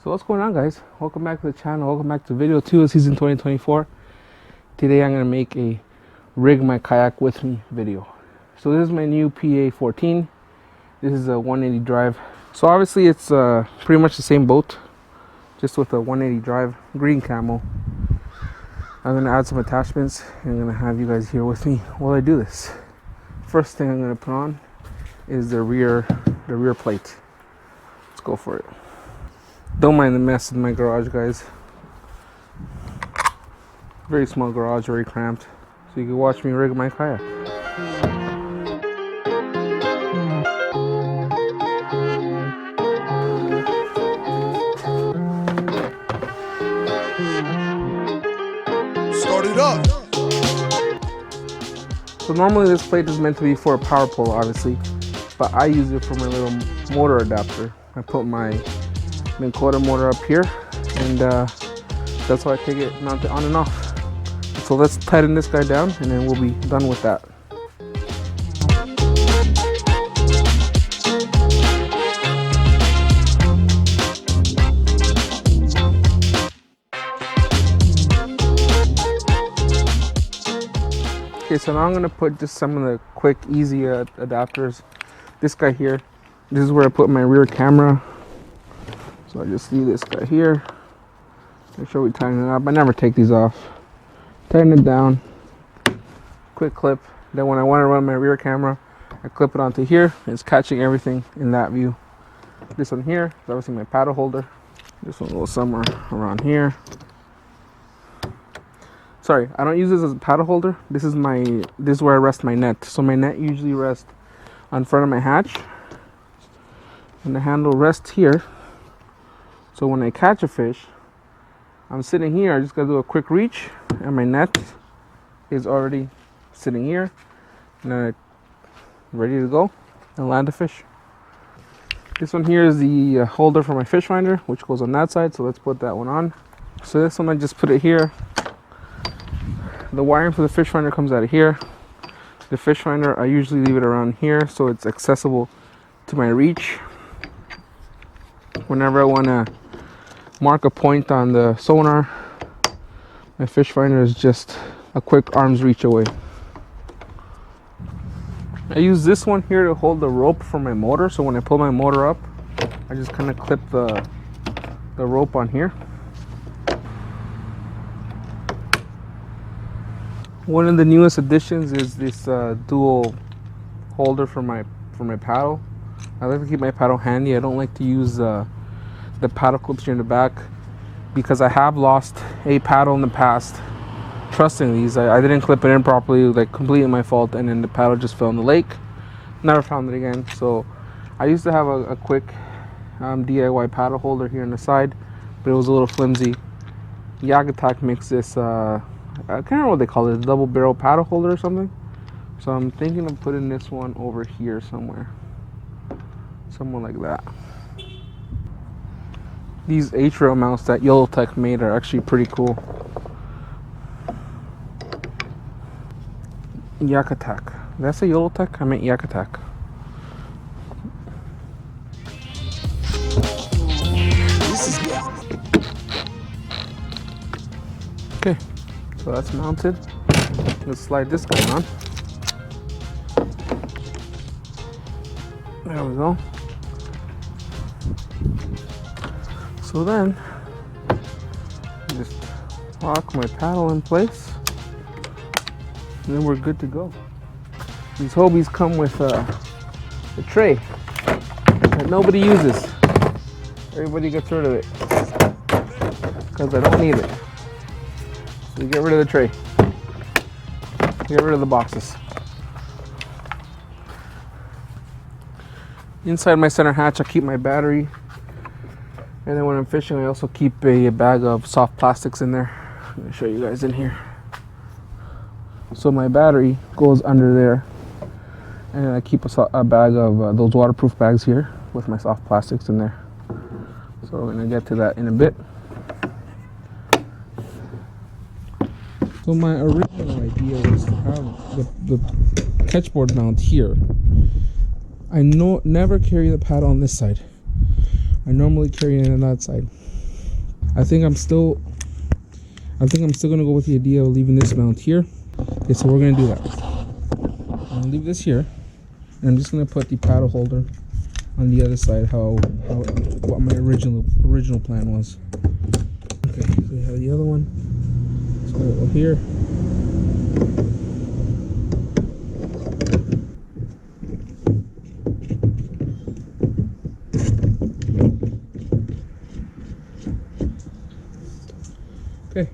So what's going on, guys? Welcome back to the channel. Welcome back to video 2 of season 2024. Today I'm going to make a rig my kayak with me video. So this is my new PA14. This is a 180 drive. So obviously it's pretty much the same boat, just with a 180 drive, green camo. I'm going to add some attachments and I'm going to have you guys here with me while I do this. First thing I'm going to put on is the rear plate. Let's go for it. Don't mind the mess in my garage, guys. Very small garage, very cramped. So you can watch me rig my kayak. Start it up. So normally this plate is meant to be for a power pole, obviously, but I use it for my little motor adapter. I put my Minn Kota motor up here, and that's why I take it mounted on and off. So let's tighten this guy down and then we'll be done with that. Okay, so now I'm gonna put just some of the quick, easy adapters. This guy here, this is where I put my rear camera. So I just leave this guy here. Make sure we tighten it up. I never take these off. Tighten it down. Quick clip. Then when I want to run my rear camera, I clip it onto here. It's catching everything in that view. This one here is obviously my paddle holder. This one goes somewhere around here. Sorry, I don't use this as a paddle holder. This is where I rest my net. So my net usually rests on front of my hatch, and the handle rests here. So when I catch a fish, I'm sitting here, I just gotta do a quick reach, and my net is already sitting here, and I'm ready to go and land a fish. This one here is the holder for my fish finder, which goes on that side, so let's put that one on. So this one, I just put it here. The wiring for the fish finder comes out of here. The fish finder, I usually leave it around here, so it's accessible to my reach. Whenever I wanna mark a point on the sonar, my fish finder is just a quick arm's reach away. I use this one here to hold the rope for my motor, so when I pull my motor up, I just kind of clip the rope on here. One of the newest additions is this dual holder for my paddle. I like to keep my paddle handy. I don't like to use the paddle clips here in the back because I have lost a paddle in the past trusting these. I didn't clip it in properly, like completely my fault, and then the paddle just fell in the lake. Never found it again. So I used to have a quick DIY paddle holder here on the side, but it was a little flimsy. Yakatak makes this, I can't remember what they call it, a double barrel paddle holder or something. So I'm thinking of putting this one over here somewhere. Somewhere like that. These H-rail mounts that Yakatak made are actually pretty cool. Yakatak. Did I say Yakatak? I meant Yakatak. Okay, so that's mounted. Let's slide this guy on. There we go. So then, just lock my paddle in place, and then we're good to go. These Hobies come with a tray that nobody uses. Everybody gets rid of it because I don't need it. So you get rid of the tray. Get rid of the boxes. Inside my center hatch, I keep my battery. And then when I'm fishing, I also keep a bag of soft plastics in there. I'm gonna show you guys in here. So my battery goes under there. And I keep a bag of those waterproof bags here with my soft plastics in there. So we're gonna get to that in a bit. So my original idea was to have the catchboard mount here. I never carry the paddle on this side. I normally carry it on that side. I think I'm still gonna go with the idea of leaving this mount here. Okay, so we're gonna do that. I'm gonna leave this here, and I'm just gonna put the paddle holder on the other side. What my original plan was. Okay, so we have the other one. So we'll go here. Okay,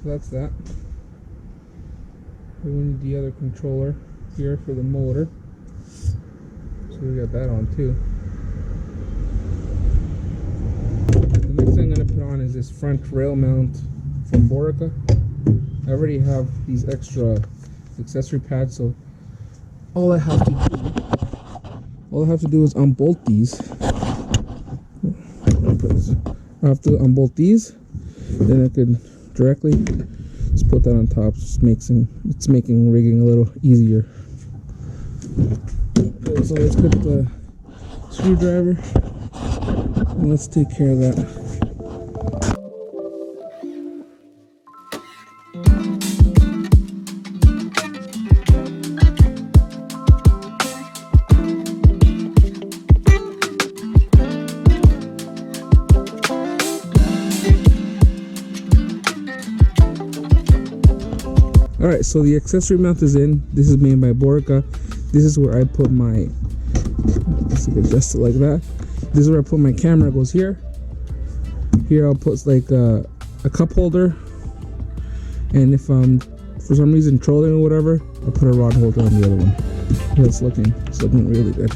so that's that. We need the other controller here for the motor. So we got that on too. The next thing I'm going to put on is this front rail mount from Borica. I already have these extra accessory pads, so all I have to do is unbolt these. I have to unbolt these, then I can directly just put that on top. It's making rigging a little easier. Okay, so let's get the screwdriver and let's take care of that. Alright, so the accessory mount is in. This is made by Borica. This is where I put my, let's adjust it like that. This is where I put my camera. It goes here. Here I'll put like a cup holder. And if I'm for some reason trolling or whatever, I'll put a rod holder on the other one. It's looking really good.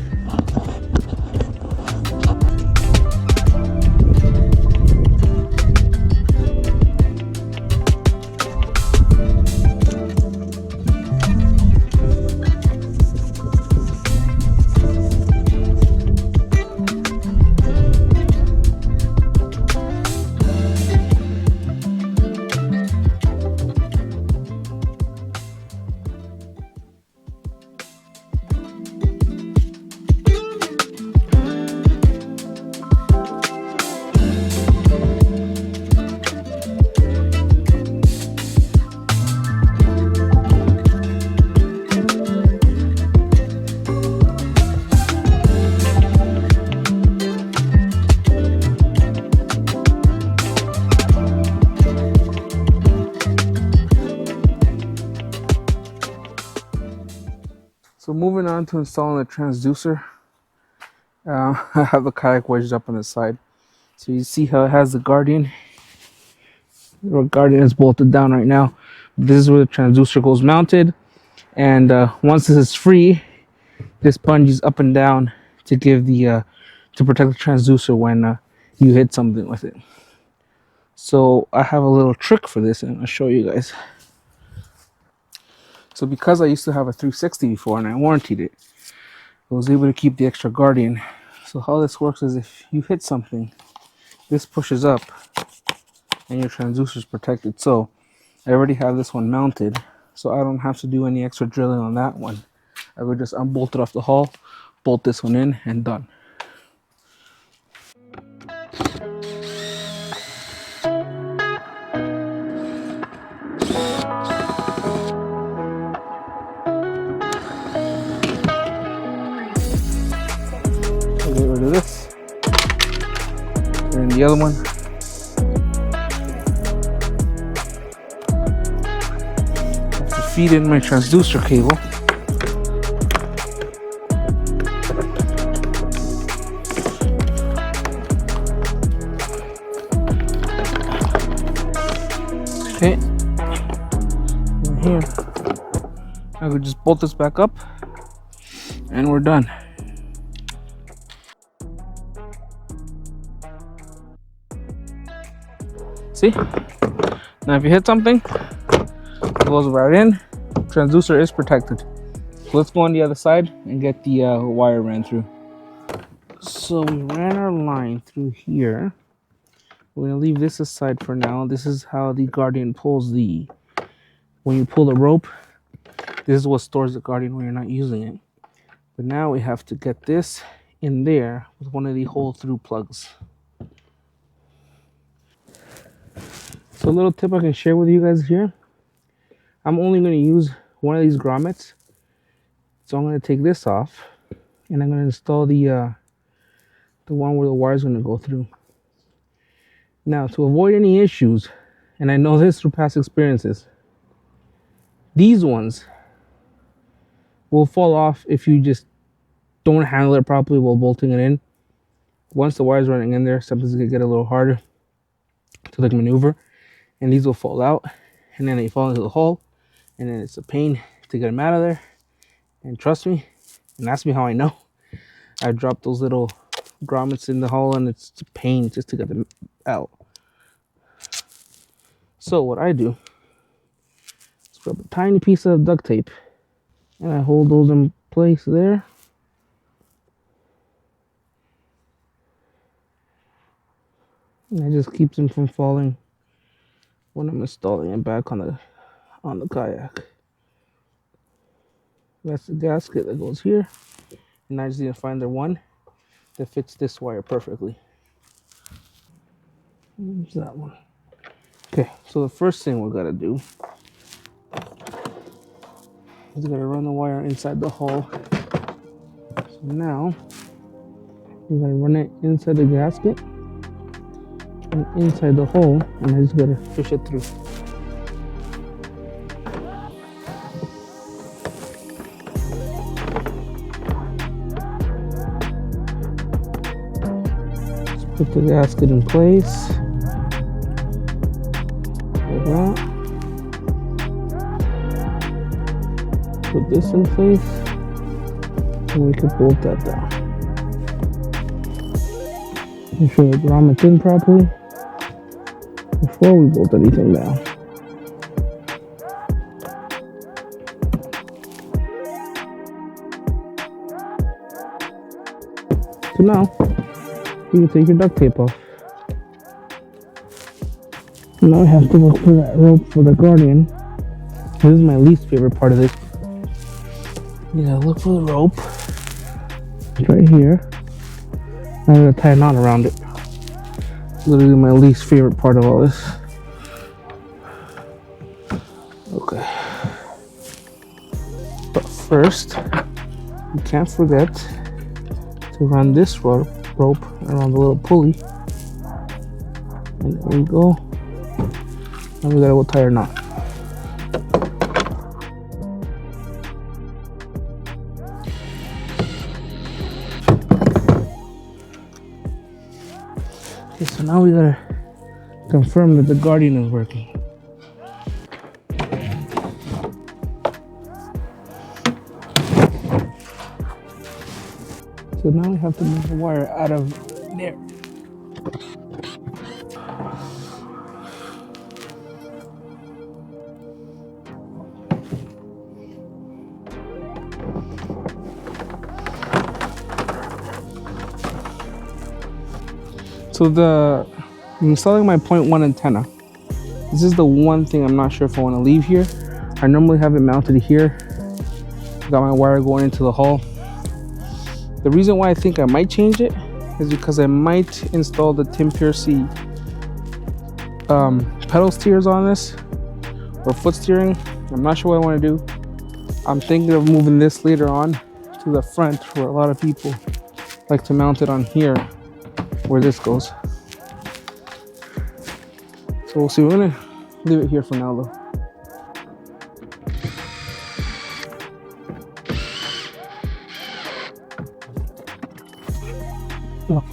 So moving on to installing the transducer. I have the kayak wedged up on the side. So you see how it has the guardian. The guardian is bolted down right now. This is where the transducer goes mounted. And once this is free, this bungees up and down to give the to protect the transducer when you hit something with it. So I have a little trick for this, and I'll show you guys. So because I used to have a 360 before and I warrantied it, I was able to keep the extra guardian. So how this works is if you hit something, this pushes up and your transducer is protected. So I already have this one mounted, so I don't have to do any extra drilling on that one. I would just unbolt it off the hull, bolt this one in, and done. Get rid of this, and the other one. I have to feed in my transducer cable. Okay, and here I could just bolt this back up, and we're done. See? Now if you hit something, it goes right in. Transducer is protected. So let's go on the other side and get the wire ran through. So we ran our line through here. We're gonna leave this aside for now. This is how the guardian pulls when you pull the rope, this is what stores the guardian when you're not using it. But now we have to get this in there with one of the hole through plugs. So a little tip I can share with you guys here. I'm only going to use one of these grommets. So I'm going to take this off and I'm going to install the one where the wire is going to go through. Now, to avoid any issues, and I know this through past experiences, these ones will fall off if you just don't handle it properly while bolting it in. Once the wire's running in there, something's going to get a little harder to like maneuver, and these will fall out, and then they fall into the hole, and then it's a pain to get them out of there. And trust me, and ask me how I know, I dropped those little grommets in the hole, and it's a pain just to get them out. So what I do is grab a tiny piece of duct tape, and I hold those in place there. And it just keeps them from falling when I'm installing it back on the kayak. That's the gasket that goes here, and I just need to find the one that fits this wire perfectly. Use that one. Okay, so the first thing we're gonna do is gonna run the wire inside the hole. So now we're gonna run it inside the gasket and inside the hole, and I just gotta fish it through. Just put the gasket in place. Like that. Put this in place, and we can bolt that down. Make sure the grommet's in properly before we bolt anything down. So now you can take your duct tape off. Now I have to look for that rope for the Guardian. This is my least favorite part of this. You gotta look for the rope. It's right here. I'm gonna tie a knot around it. Literally my least favorite part of all this. Okay. But first, you can't forget to run this rope around the little pulley. And there we go. Now we gotta go tie our knot. Okay, so now we gotta confirm that the Guardian is working. So now we have to move the wire out of there. So I'm installing my 0.1 antenna. This is the one thing I'm not sure if I want to leave here. I normally have it mounted here. Got my wire going into the hull. The reason why I think I might change it is because I might install the Tim Piercy pedal steers on this, or foot steering. I'm not sure what I want to do. I'm thinking of moving this later on to the front, where a lot of people like to mount it on here where this goes. So we'll see. We're gonna leave it here for now though. Oh.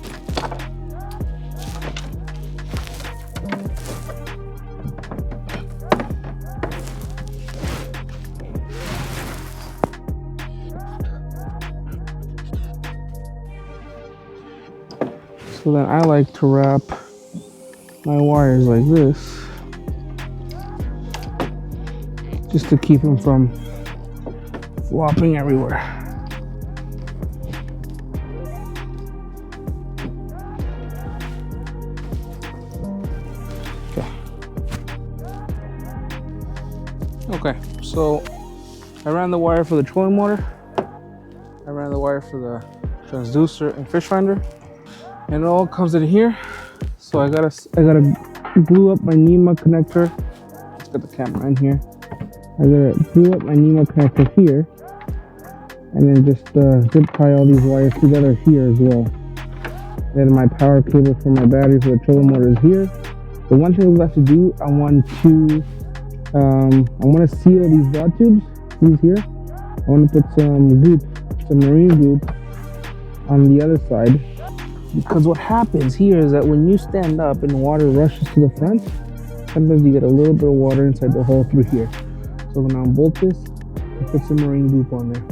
So then I like to wrap my wires like this, just to keep them from flopping everywhere. Okay, so I ran the wire for the trolling motor, I ran the wire for the transducer and fish finder, and it all comes in here. So I gotta glue up my NEMA connector. Let's get the camera in here. I'm gonna glue up my NEMA connector here, and then just zip tie all these wires together here as well. Then my power cable for my battery for the trolling motor is here. The one thing we have to do, I want to seal these rod tubes. These here. I want to put some goop, some marine goop, on the other side. Because what happens here is that when you stand up and the water rushes to the front, sometimes you get a little bit of water inside the hole through here. So when I unbolt this, I put some marine goop on there.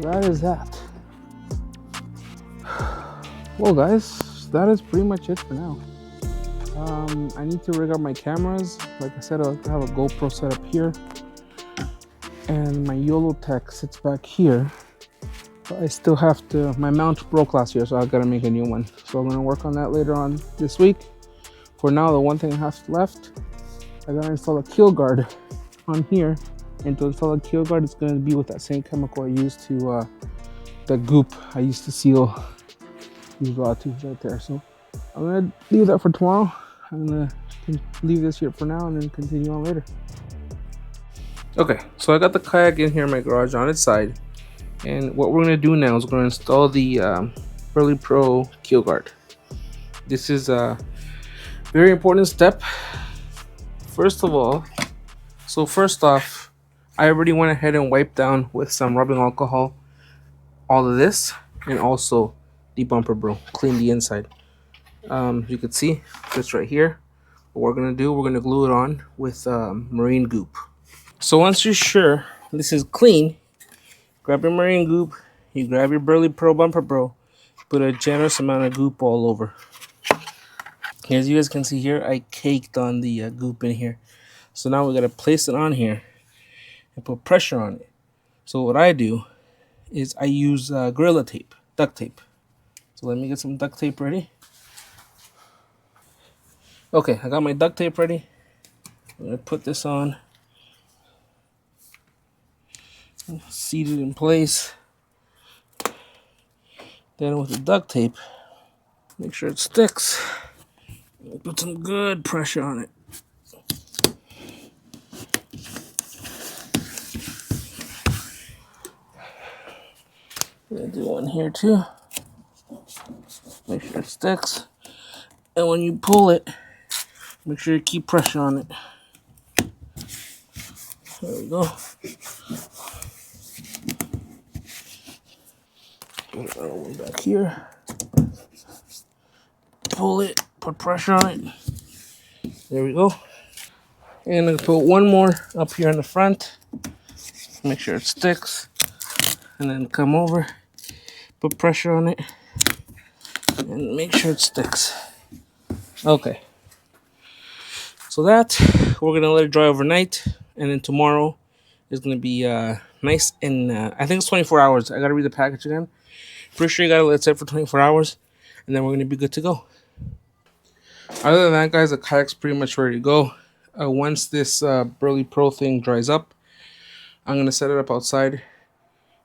That is that. Well guys, that is pretty much it for now. I need to rig up my cameras. Like I said, I like to have a GoPro set up here, and my Yakatak sits back here. But I still have to, my mount broke last year, so I gotta make a new one. So I'm gonna work on that later on this week. For now, the one thing I have left, I gotta install a keel guard on here. And to install a keel guard, it's going to be with that same chemical I used to the Goop I used to seal these rod tubes right there. So I'm going to leave that for tomorrow. I'm going to leave this here for now and then continue on later. Okay, so I got the kayak in here in my garage on its side. And what we're going to do now is we're going to install the Hobie Pro keel guard. This is a very important step. First off, I already went ahead and wiped down with some rubbing alcohol all of this, and also the bumper bro, clean the inside. You can see this right here. What we're gonna do, we're gonna glue it on with marine goop. So once you're sure this is clean, grab your marine goop, you grab your Hobie Pro bumper bro, put a generous amount of goop all over. As you guys can see here, I caked on the goop in here. So now we gotta place it on here and put pressure on it. So what I do is I use Gorilla tape, duct tape. So let me get some duct tape ready. Okay, I got my duct tape ready. I'm gonna put this on, seat it in place. Then with the duct tape, make sure it sticks. Put some good pressure on it. I'm gonna do one here too. Make sure it sticks. And when you pull it, make sure you keep pressure on it. There we go. Put another one back here. Pull it, put pressure on it. There we go. And I'm gonna put one more up here in the front. Make sure it sticks. And then come over, put pressure on it, and make sure it sticks. Okay. So that, we're gonna let it dry overnight, and then tomorrow is gonna be nice and I think it's 24 hours. I gotta read the package again. Pretty sure you gotta let it sit for 24 hours, and then we're gonna be good to go. Other than that, guys, the kayak's pretty much ready to go. Once this Hobie Pro thing dries up, I'm gonna set it up outside,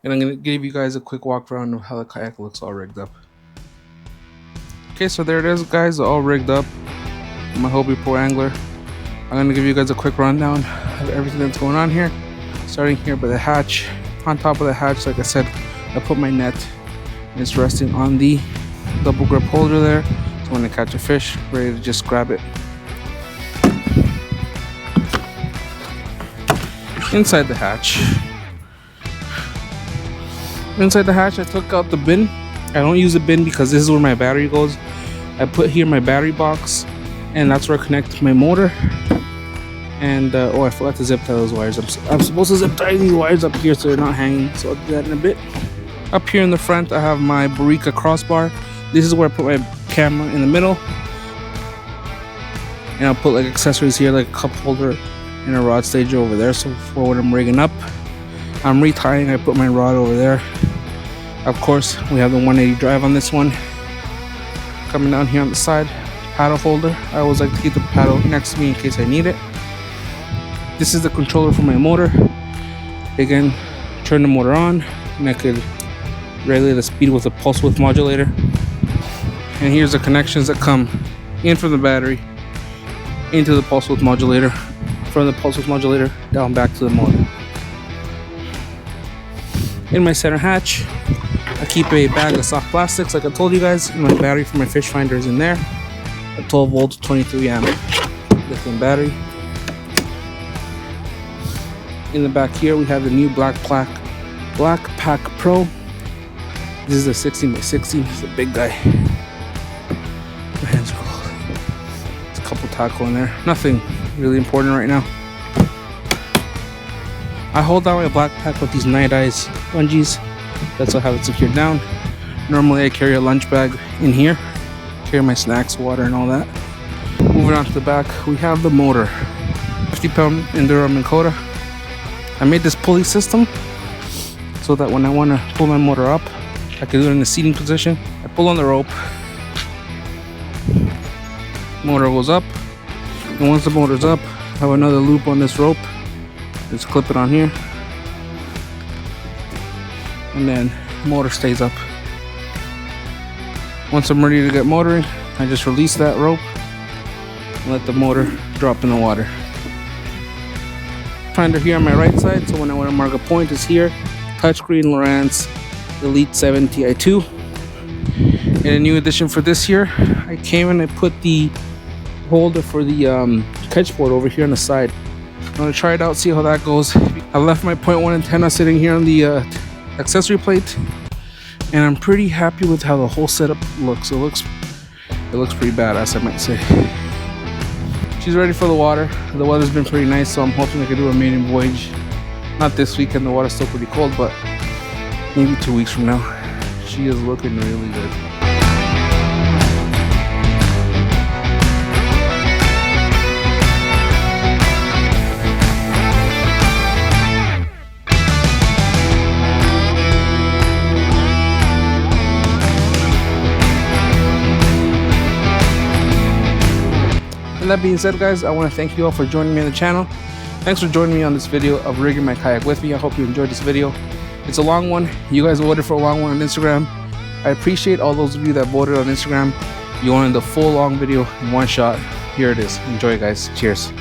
and I'm gonna give you guys a quick walk around of how the kayak looks all rigged up. Okay, so there it is, guys, all rigged up. My Hobie Pro Angler. I'm gonna give you guys a quick rundown of everything that's going on here. Starting here by the hatch. On top of the hatch, like I said, I put my net. It's resting on the double grip holder there. So when I catch a fish, ready to just grab it. Inside the hatch. I took out the bin I don't use a bin because this is where my battery goes. I put here my battery box, and that's where I connect my motor. And oh, I forgot to zip tie those wires. I'm supposed to zip tie these wires up here so they're not hanging, so I'll do that in a bit. Up here in the front I have my Barika crossbar. This is where I put my camera, in the middle, and I'll put like accessories here, like a cup holder and a rod stager over there, so for when I'm rigging up. I'm retying, I put my rod over there. Of course, we have the 180 drive on this one. Coming down here on the side, paddle holder. I always like to keep the paddle next to me in case I need it. This is the controller for my motor. Again, turn the motor on, and I could regulate the speed with a pulse width modulator. And here's the connections that come in from the battery into the pulse width modulator, from the pulse width modulator down back to the motor. In my center hatch, I keep a bag of soft plastics like I told you guys, and my battery for my fish finder is in there. A 12 volt 23 amp lithium battery. In the back here we have the new Black Pack Pro. This is a 16x16, it's a big guy. My hands are cold. There's a couple tackle in there. Nothing really important right now. I hold down my Black Pack with these Night Eyes bungees. That's how I have it secured down. Normally I carry a lunch bag in here. Carry my snacks, water, and all that. Moving on to the back, we have the motor. 50-pound Enduro Minn Kota. I made this pulley system so that when I want to pull my motor up, I can do it in the seating position. I pull on the rope, motor goes up, and once the motor's up, I have another loop on this rope. Just clip it on here, and then motor stays up. Once I'm ready to get motoring, I just release that rope and let the motor drop in the water. Finder here on my right side, so when I want to mark a point, is here. Touchscreen Lowrance Elite 7 Ti2. And a new addition for this year, I came and I put the holder for the catch board over here on the side. I'm gonna try it out, see how that goes. I left my 0.1 antenna sitting here on the accessory plate, and I'm pretty happy with how the whole setup looks. It looks pretty badass, I might say. She's ready for the water. The weather's been pretty nice, so I'm hoping I can do a maiden voyage. Not this weekend, the water's still pretty cold, but maybe 2 weeks from now. She is looking really good. And that being said, guys, I want to thank you all for joining me on the channel. Thanks for joining me on this video of rigging my kayak with me. I hope you enjoyed this video. It's a long one. You guys voted for a long one on Instagram. I appreciate all those of you that voted on Instagram. You wanted the full long video in one shot. Here it is. Enjoy, guys. Cheers.